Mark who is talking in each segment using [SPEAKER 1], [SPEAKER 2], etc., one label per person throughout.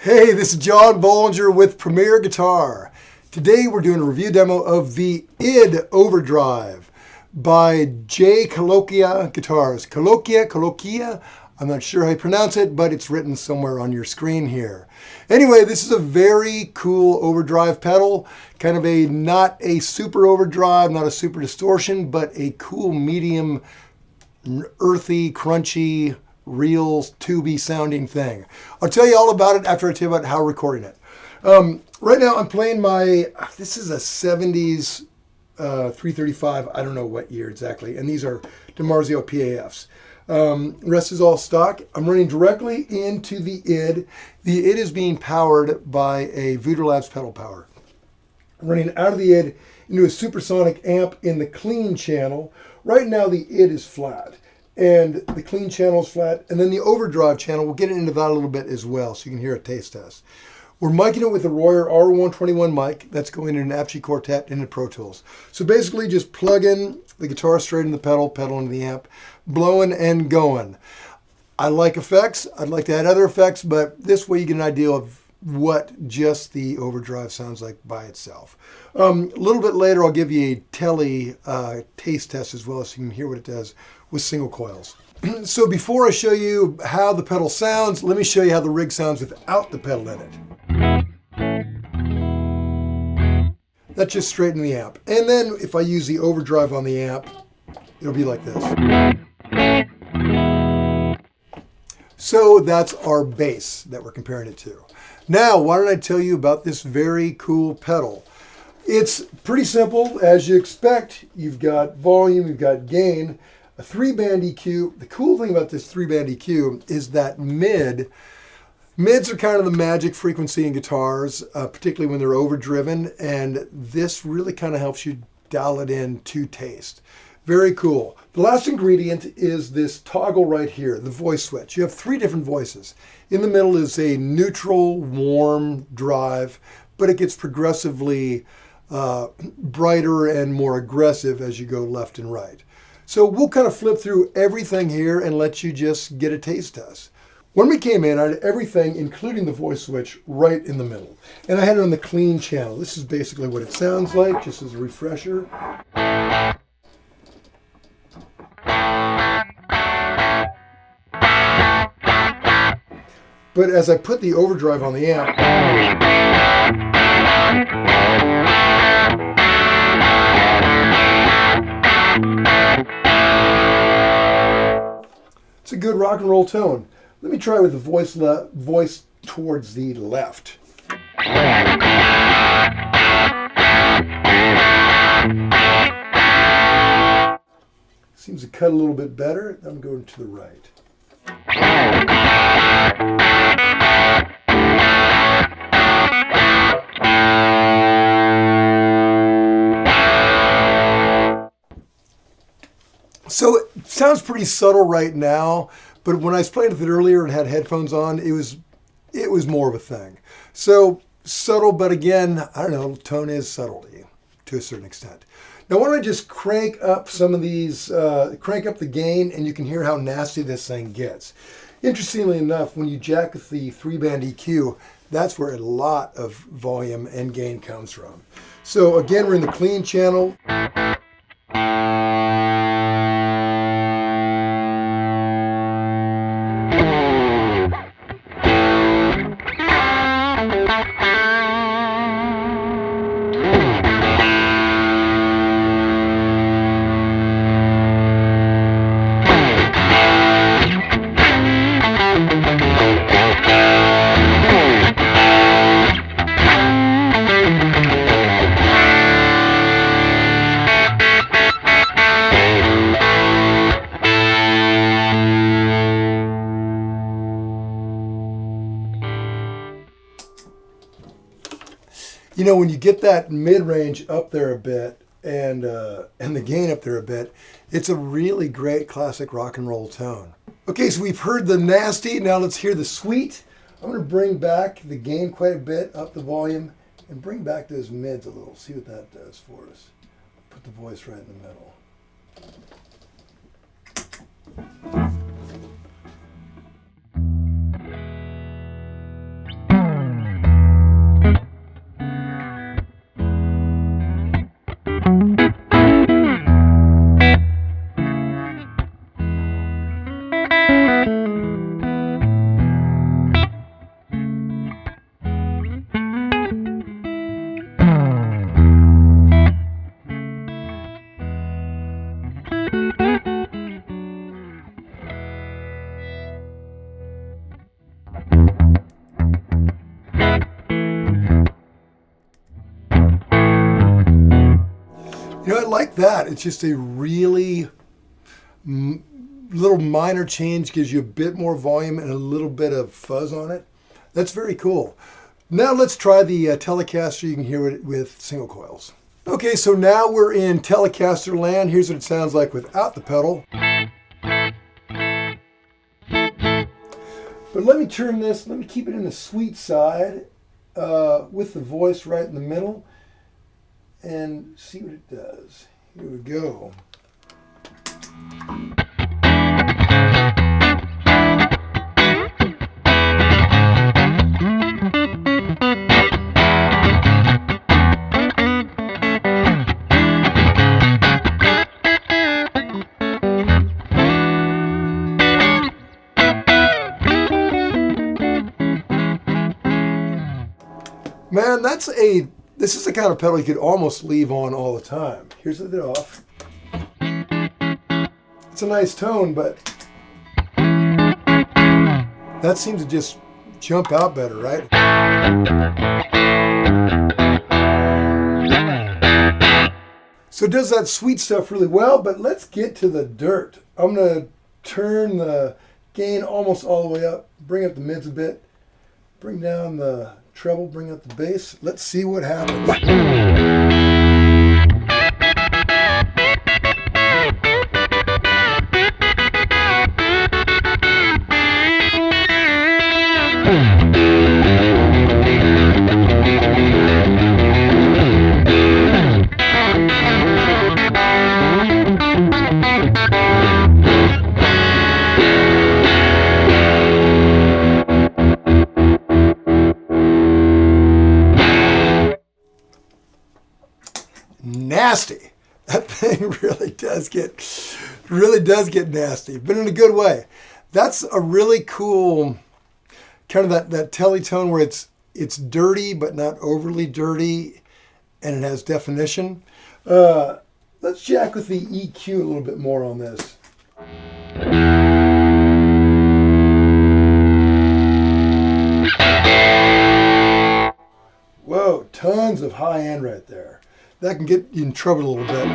[SPEAKER 1] Hey, this is John Bollinger with Premier Guitar. Today we're doing a review demo of the ID Overdrive by JColoccia guitars. Coloccia. I'm not sure how you pronounce it, but it's written somewhere on your screen here. Anyway, this is a very cool overdrive pedal. Kind of not a super overdrive, not a super distortion, but a cool medium, earthy, crunchy, real tubey sounding thing. I'll tell you all about it after I tell you about how I'm recording it. Right now I'm playing this is a 70s 335, I don't know what year exactly, and these are DiMarzio PAFs. Rest is all stock. I'm running directly into the ID. The ID is being powered by a Voodoo Labs pedal power. I'm running out of the ID into a supersonic amp in the clean channel. Right now the ID is flat and the clean channel is flat, and then the overdrive channel, we'll get into that a little bit as well so you can hear a taste test. We're micing it with a Royer R121 mic that's going in an Apogee Quartet into Pro Tools. So basically just plug in the guitar straight in the pedal into the amp, blowing and going. I like effects. I'd like to add other effects, but this way you get an idea of what just the overdrive sounds like by itself. A little bit later I'll give you a tele taste test as well so you can hear what it does with single coils. So before I show you how the pedal sounds, let me show you how the rig sounds without the pedal in it. That's just straight in the amp. And then if I use the overdrive on the amp, it'll be like this. So that's our bass that we're comparing it to. Now, why don't I tell you about this very cool pedal? It's pretty simple, as you expect. You've got volume, you've got gain, a 3-band EQ. The cool thing about this 3-band EQ is that mids are kind of the magic frequency in guitars, particularly when they're overdriven, and this really kind of helps you dial it in to taste. Very cool. The last ingredient is this toggle right here, the voice switch. You have 3 different voices. In the middle is a neutral, warm drive, but it gets progressively brighter and more aggressive as you go left and right. So we'll kind of flip through everything here and let you just get a taste test. When we came in, I had everything, including the voice switch, right in the middle. And I had it on the clean channel. This is basically what it sounds like, just as a refresher. But as I put the overdrive on the amp, it's a good rock and roll tone. Let me try with the voice towards the left. Seems to cut a little bit better. I'm going to the right. So it sounds pretty subtle right now, but when I was playing with it earlier and had headphones on, it was more of a thing. So subtle, but again, I don't know, tone is subtlety to a certain extent. Now why don't I just crank up some of these, crank up the gain, and you can hear how nasty this thing gets. Interestingly enough, when you jack with the 3-band EQ, that's where a lot of volume and gain comes from. So again, we're in the clean channel. You know, when you get that mid-range up there a bit and the gain up there a bit, it's a really great classic rock and roll tone. Okay, so we've heard the nasty, now let's hear the sweet. I'm going to bring back the gain quite a bit, up the volume, and bring back those mids a little. See what that does for us. Put the voice right in the middle. that. It's just a really little minor change, gives you a bit more volume and a little bit of fuzz on it. That's very cool. Now let's try the Telecaster. You can hear it with single coils. Okay, so now we're in Telecaster land. Here's what it sounds like without the pedal. But let me turn this, let me keep it in the sweet side with the voice right in the middle and see what it does. Here we go. Man, this is the kind of pedal you could almost leave on all the time. Here's the off. It's a nice tone, but that seems to just jump out better, right? So it does that sweet stuff really well, but let's get to the dirt. I'm gonna turn the gain almost all the way up, bring up the mids a bit, bring down the treble, bring up the bass. Let's see what happens. Nasty. That thing really does get nasty, but in a good way. That's a really cool kind of that teletone where it's dirty but not overly dirty, and it has definition. Let's jack with the EQ a little bit more on this. Whoa, tons of high end right there. That can get you in trouble a little bit.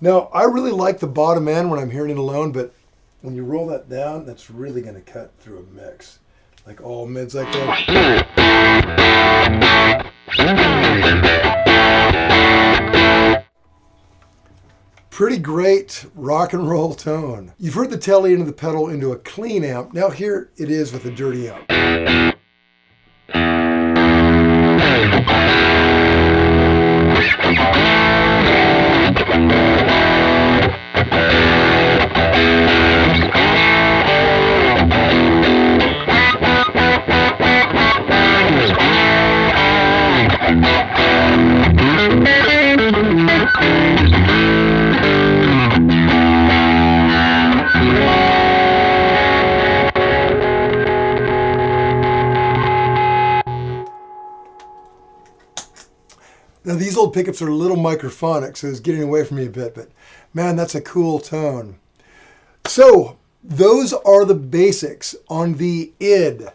[SPEAKER 1] Now, I really like the bottom end when I'm hearing it alone, but when you roll that down, that's really going to cut through a mix. Like all mids like that. Pretty great rock and roll tone. You've heard the telly into the pedal into a clean amp. Now here it is with a dirty amp. Now these old pickups are a little microphonic, so it's getting away from me a bit, but man, that's a cool tone. So those are the basics on the ID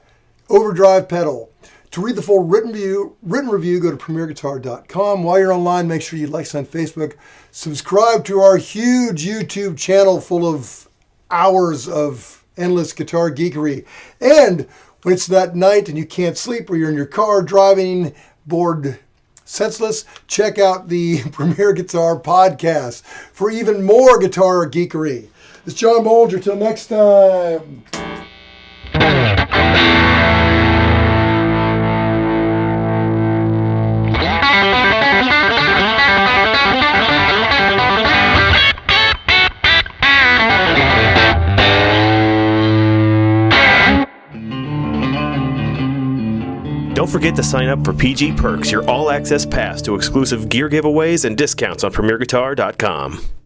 [SPEAKER 1] Overdrive pedal. To read the full written review, go to premierguitar.com. While you're online, make sure you like us on Facebook. Subscribe to our huge YouTube channel full of hours of endless guitar geekery. And when it's that night and you can't sleep, or you're in your car driving, bored senseless, check out the Premier Guitar podcast for even more guitar geekery. It's John Bolger. Till next time.
[SPEAKER 2] Don't forget to sign up for PG Perks, your all-access pass to exclusive gear giveaways and discounts on premierguitar.com.